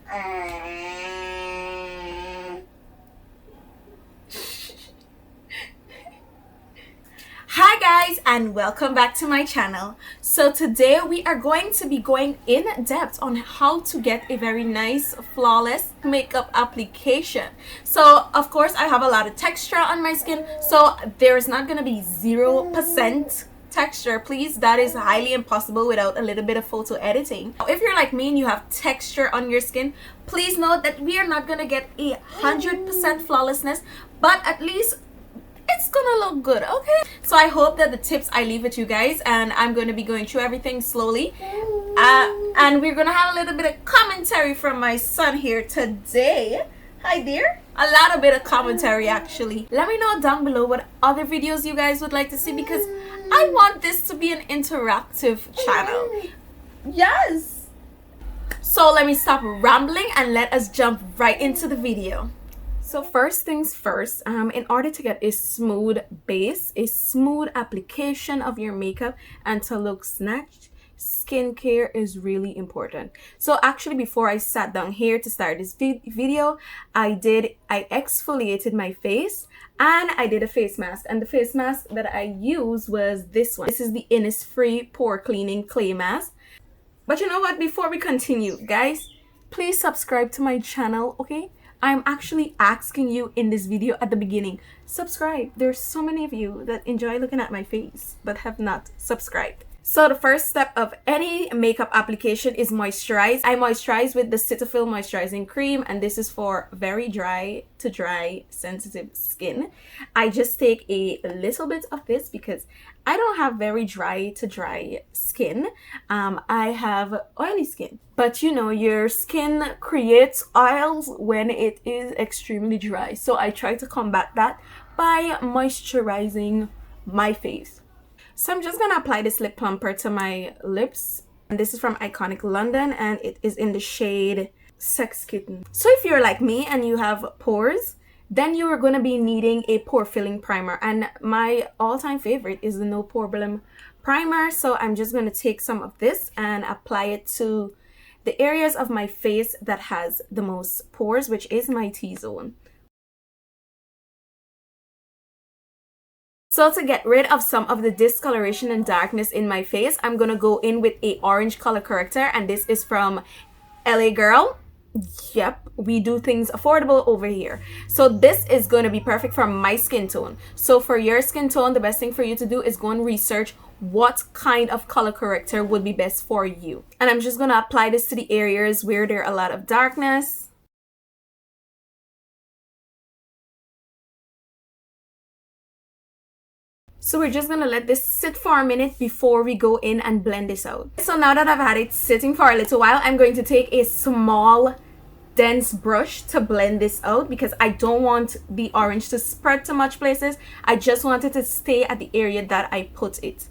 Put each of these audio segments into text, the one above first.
Hi guys, and welcome back to my channel. So today we are going to be going in depth on how to get a very nice flawless makeup application. So of course I have a lot of texture on my skin, so there's not gonna be 0% texture, please. That is highly impossible without a little bit of photo editing. If you're like me and you have texture on your skin, please note that we are not gonna get 100% flawlessness, but at least it's gonna look good, okay? So I hope that the tips I leave with you guys, and I'm going to be going through everything slowly, and we're gonna have a little bit of commentary from my son here today. Hi there. A lot of bit of commentary actually. Let me know down below what other videos you guys would like to see, because I want this to be an interactive channel. Yes. So let me stop rambling and let us jump right into the video. So first things first, in order to get a smooth base, a smooth application of your makeup and to look snatched, skincare is really important. So actually before I sat down here to start this video, I exfoliated my face and I did a face mask, and the face mask that I used was this one. This is the Innisfree Pore Cleaning Clay Mask. But you know what, before we continue, guys, please subscribe to my channel, okay? I'm actually asking you in this video at the beginning, subscribe. There's so many of you that enjoy looking at my face but have not subscribed. So the first step of any makeup application is moisturize. I moisturize with the Cetaphil moisturizing cream, and this is for very dry to dry sensitive skin. I just take a little bit of this because I don't have very dry to dry skin. I have oily skin, but you know, your skin creates oils when it is extremely dry. So I try to combat that by moisturizing my face. So I'm just gonna apply this lip plumper to my lips, and this is from Iconic London, and it is in the shade Sex Kitten. So if you're like me and you have pores, then you are gonna be needing a pore filling primer, and my all-time favorite is the No Poreblem Primer. So I'm just gonna take some of this and apply it to the areas of my face that has the most pores, which is my T-zone. So to get rid of some of the discoloration and darkness in my face, I'm gonna go in with a orange color corrector, and this is from LA Girl. Yep, we do things affordable over here. So this is going to be perfect for my skin tone. So for your skin tone, the best thing for you to do is go and research what kind of color corrector would be best for you. And I'm just going to apply this to the areas where there are a lot of darkness. So we're just gonna let this sit for a minute before we go in and blend this out. So now that I've had it sitting for a little while, I'm going to take a small dense brush to blend this out, because I don't want the orange to spread to much places. I just want it to stay at the area that I put it.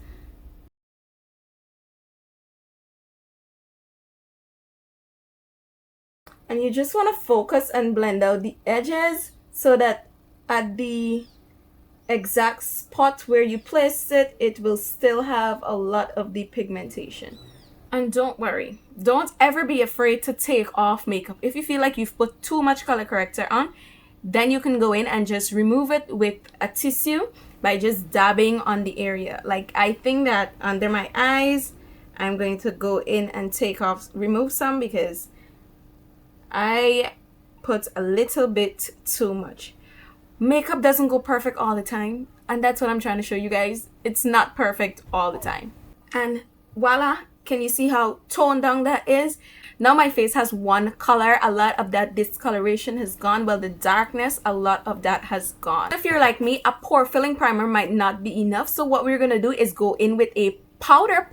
And you just want to focus and blend out the edges so that at the exact spot where you place it, it will still have a lot of the pigmentation. And don't worry, don't ever be afraid to take off makeup. If you feel like you've put too much color corrector on, then you can go in and just remove it with a tissue by just dabbing on the area. Like I think that under my eyes, I'm going to go in and remove some, because I put a little bit too much. Makeup doesn't go perfect all the time, and that's what I'm trying to show you guys. It's not perfect all the time. And voila, can you see how toned down that is? Now my face has one color. A lot of that discoloration has gone. Well, the darkness, a lot of that has gone. If you're like me, a pore filling primer might not be enough. So what we're gonna do is go in with a powder,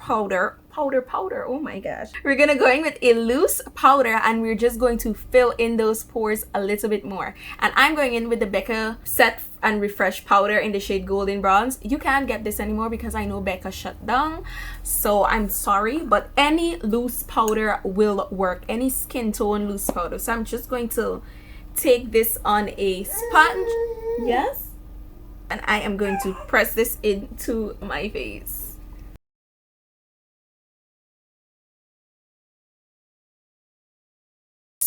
oh my gosh. We're gonna go in with a loose powder, and we're just going to fill in those pores a little bit more. And I'm going in with the Becca Set and Refresh powder in the shade Golden Bronze. You can't get this anymore because I know Becca shut down, so I'm sorry, but any loose powder will work, any skin tone loose powder. So I'm just going to take this on a sponge, yes, and I am going to press this into my face.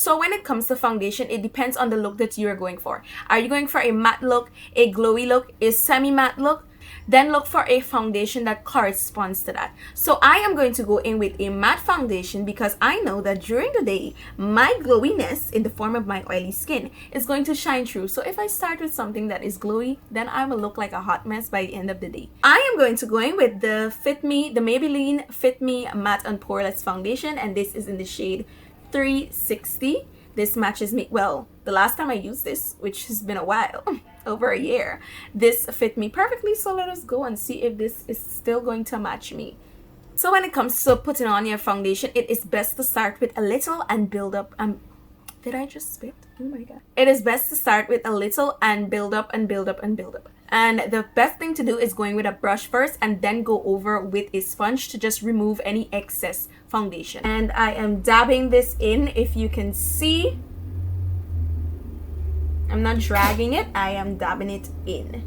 So when it comes to foundation, it depends on the look that you are going for. Are you going for a matte look, a glowy look, a semi-matte look? Then look for a foundation that corresponds to that. So I am going to go in with a matte foundation because I know that during the day, my glowiness in the form of my oily skin is going to shine through. So if I start with something that is glowy, then I will look like a hot mess by the end of the day. I am going to go in with the Maybelline Fit Me Matte and Poreless Foundation, and this is in the shade 360. This matches me well. The last time I used this, which has been a while, over a year, this fit me perfectly. So let us go and see if this is still going to match me. So when it comes to putting on your foundation, it is best to start with a little and build up. Did I just spit? Oh my god. It is best to start with a little and build up and build up and build up. And the best thing to do is going with a brush first and then go over with a sponge to just remove any excess foundation. And I am dabbing this in. If you can see, I'm not dragging it, I am dabbing it in.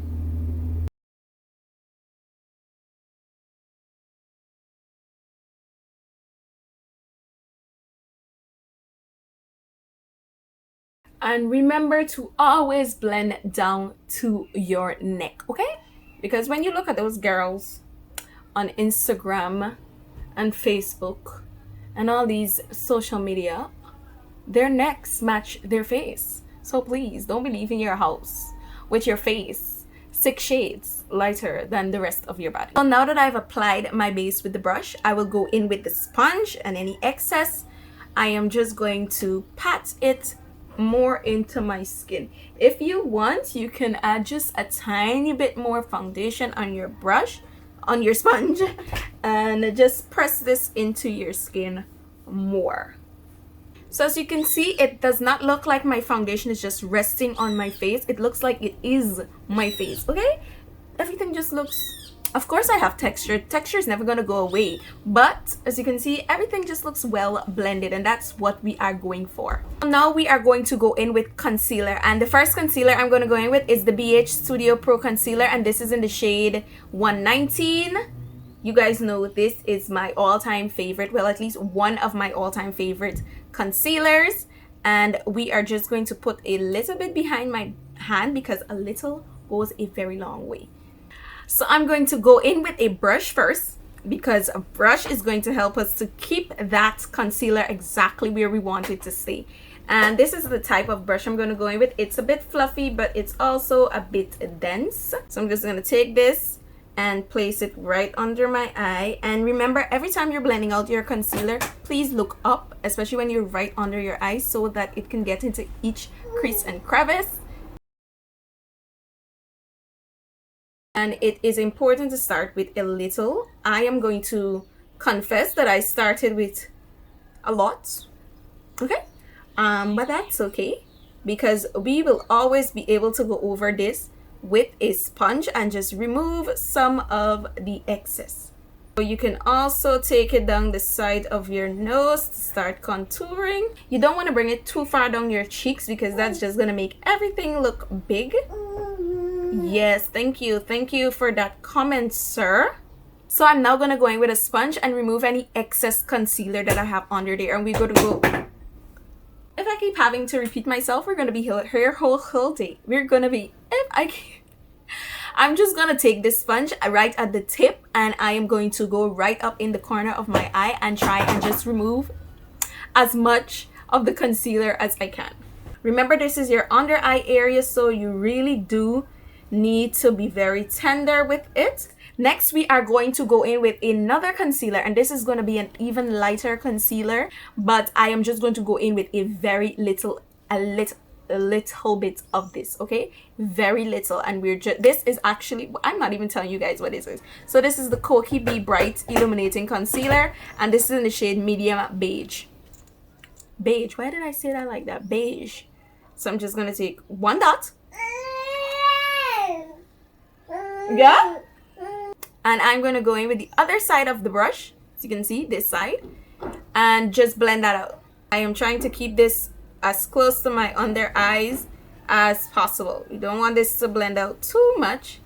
And remember to always blend down to your neck, okay? Because when you look at those girls on Instagram and Facebook and all these social media, their necks match their face. So please don't be leaving your house with your face 6 shades lighter than the rest of your body. So now that I've applied my base with the brush, I will go in with the sponge, and any excess, I am just going to pat it more into my skin. If you want, you can add just a tiny bit more foundation on your brush, on your sponge, and just press this into your skin more. So as you can see, it does not look like my foundation is just resting on my face. It looks like it is my face, okay? Everything just looks, of course I have texture. Texture is never gonna go away. But as you can see, everything just looks well blended, and that's what we are going for. Now we are going to go in with concealer. And the first concealer I'm gonna go in with is the BH Studio Pro Concealer, and this is in the shade 119. You guys know this is my all-time favorite, well, at least one of my all-time favorite concealers. And we are just going to put a little bit behind my hand because a little goes a very long way. So I'm going to go in with a brush first because a brush is going to help us to keep that concealer exactly where we want it to stay. And this is the type of brush I'm going to go in with. It's a bit fluffy, but it's also a bit dense. So I'm just going to take this and place it right under my eye. And remember, every time you're blending out your concealer, please look up, especially when you're right under your eyes, so that it can get into each crease and crevice. And it is important to start with a little. I am going to confess that I started with a lot, okay? But that's okay, because we will always be able to go over this with a sponge and just remove some of the excess. So you can also take it down the side of your nose to start contouring. You don't want to bring it too far down your cheeks because that's just going to make everything look big. Yes, thank you for that comment, sir. So I'm now going to go in with a sponge and remove any excess concealer that I have under there, and we're going to go. If I keep having to repeat myself, we're going to be here whole day. We're going to be, I'm just going to take this sponge right at the tip, and I am going to go right up in the corner of my eye and try and just remove as much of the concealer as I can. Remember, this is your under eye area, so you really do need to be very tender with it. Next, we are going to go in with another concealer, and this is going to be an even lighter concealer, but I am just going to go in with a very little, a little bit of this, okay? Very little. And we're just, this is actually, I'm not even telling you guys what this is. So this is the Kokie Be Bright Illuminating Concealer, and this is in the shade Medium Beige. Beige, why did I say that like that? Beige. So I'm just going to take one dot. Yeah? And I'm going to go in with the other side of the brush, as you can see, this side, and just blend that out. I am trying to keep this as close to my under eyes as possible. You don't want this to blend out too much.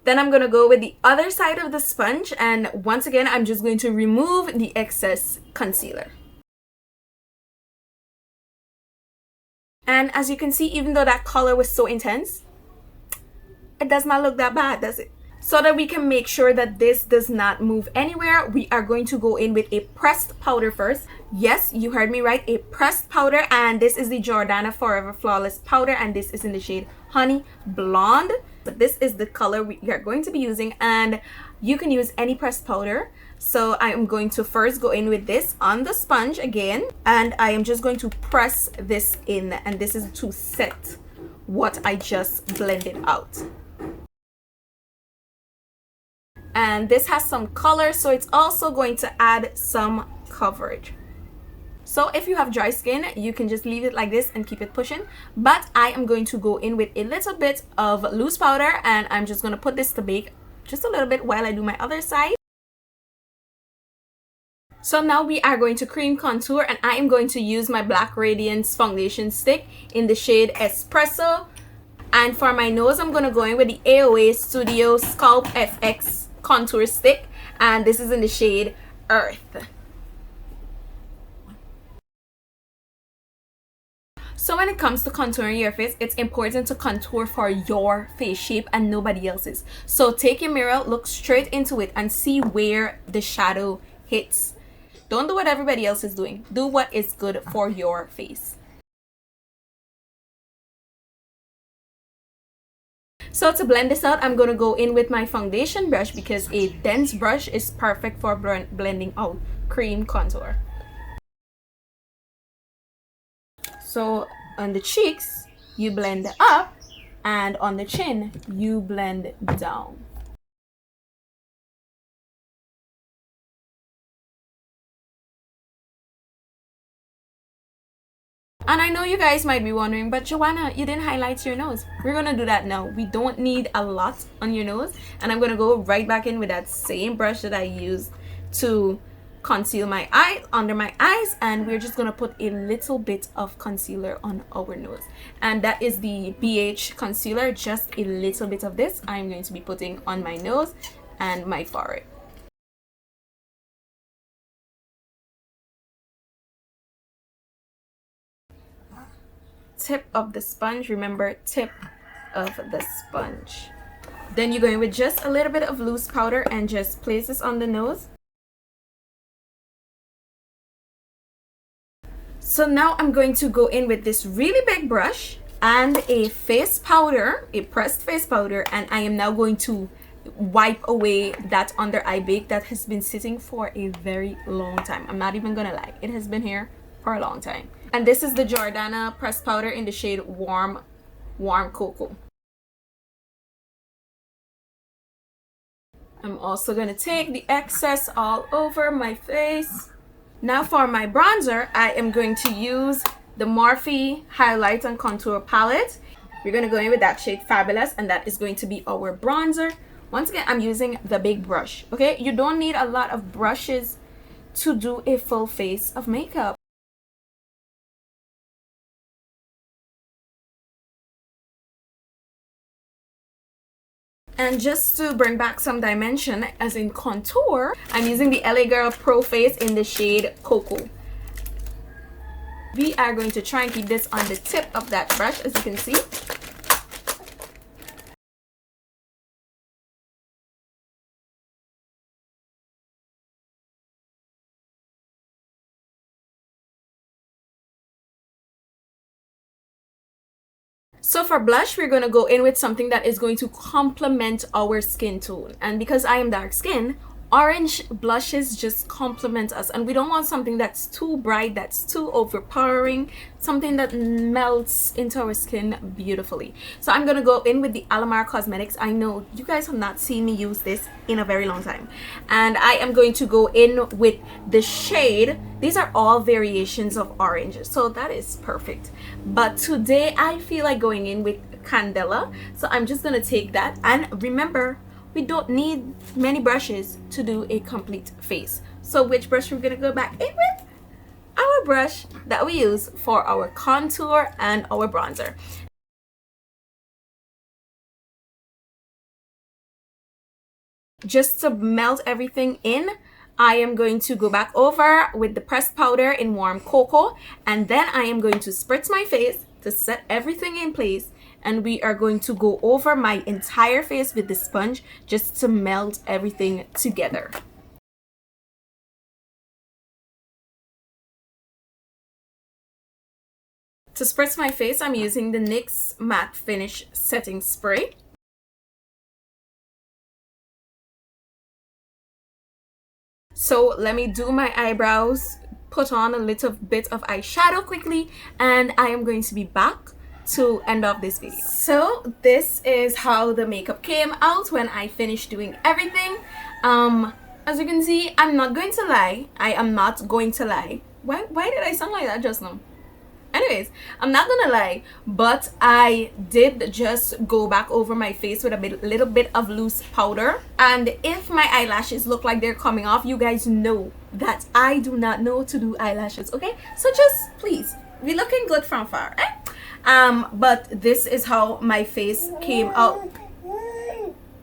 Then I'm going to go with the other side of the sponge, and once again, I'm just going to remove the excess concealer. And as you can see, even though that color was so intense, it does not look that bad, does it? So that we can make sure that this does not move anywhere, we are going to go in with a pressed powder first. Yes, you heard me right, a pressed powder, and this is the Jordana Forever Flawless powder, and this is in the shade Honey Blonde. But this is the color we are going to be using, and you can use any pressed powder. So I am going to first go in with this on the sponge again, and I am just going to press this in, and this is to set what I just blended out. And this has some color, so it's also going to add some coverage. So if you have dry skin, you can just leave it like this and keep it pushing. But I am going to go in with a little bit of loose powder, and I'm just going to put this to bake just a little bit while I do my other side. So now we are going to cream contour, and I am going to use my Black Radiance foundation stick in the shade Espresso. And for my nose, I'm going to go in with the AOA Studio Sculpt FX contour stick, and this is in the shade Earth. So when it comes to contouring your face, it's important to contour for your face shape and nobody else's. So take your mirror, look straight into it, and see where the shadow hits. Don't do what everybody else is doing. Do what is good for your face. So to blend this out, I'm going to go in with my foundation brush, because a dense brush is perfect for blending out cream contour. So on the cheeks, you blend up, and on the chin, you blend down. And I know you guys might be wondering, but Joanna, you didn't highlight your nose. We're gonna do that now. We don't need a lot on your nose, and I'm gonna go right back in with that same brush that I used to conceal my eye under my eyes, and we're just gonna put a little bit of concealer on our nose, and that is the Beige concealer. Just a little bit of this I'm going to be putting on my nose and my forehead. Tip of the sponge, remember, tip of the sponge. Then you go in with just a little bit of loose powder and just place this on the nose. So now I'm going to go in with this really big brush and a face powder, a pressed face powder, and I am now going to wipe away that under eye bake that has been sitting for a very long time. I'm not even gonna lie, it has been here for a long time. And this is the Jordana pressed powder in the shade Warm Cocoa. I'm also gonna take the excess all over my face. Now for my bronzer, I am going to use the Morphe Highlight and Contour palette. We're going to go in with that shade Fabulous, and that is going to be our bronzer. Once again, I'm using the big brush, okay? You don't need a lot of brushes to do a full face of makeup. And just to bring back some dimension, as in contour, I'm using the LA Girl Pro Face in the shade Cocoa. We are going to try and keep this on the tip of that brush, as you can see. So for blush, we're going to go in with something that is going to complement our skin tone. And because I am dark skin, orange blushes just complement us. And we don't want something that's too bright, that's too overpowering, something that melts into our skin beautifully. So I'm going to go in with the Alamar Cosmetics. I know you guys have not seen me use this in a very long time. And I am going to go in with the shade. These are all variations of orange, so that is perfect. But today I feel like going in with Candela. So I'm just going to take that. And remember, we don't need many brushes to do a complete face. So which brush we're going to go back in with? Our brush that we use for our contour and our bronzer. Just to melt everything in, I am going to go back over with the pressed powder in warm cocoa, and then I am going to spritz my face to set everything in place, and we are going to go over my entire face with the sponge just to melt everything together. To spritz my face, I'm using the NYX Matte Finish Setting Spray. So let me do my eyebrows, put on a little bit of eyeshadow quickly, and I am going to be back to end off this video. So this is how the makeup came out when I finished doing everything. As you can see, I'm not going to lie. I am not going to lie. Why did I sound like that just now? Anyways, I'm not gonna lie, but I did just go back over my face with a little bit of loose powder. And if my eyelashes look like they're coming off, you guys know that I do not know to do eyelashes, okay? So just please be looking good from far, eh? But this is how my face came out.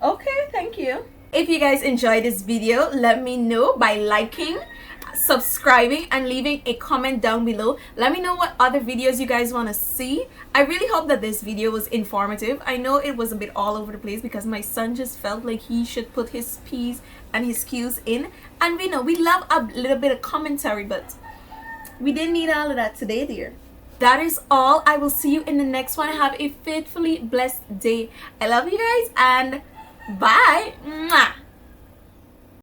Okay, thank you. If you guys enjoyed this video, let me know by liking, subscribing, and leaving a comment down below. Let me know what other videos you guys want to see. I really hope that this video was informative. I know it was a bit all over the place because my son just felt like he should put his P's and his Q's in, and we know we love a little bit of commentary, but we didn't need all of that today, dear. That is all. I will see you in the next one. Have a faithfully blessed day. I love you guys, and bye. Mwah.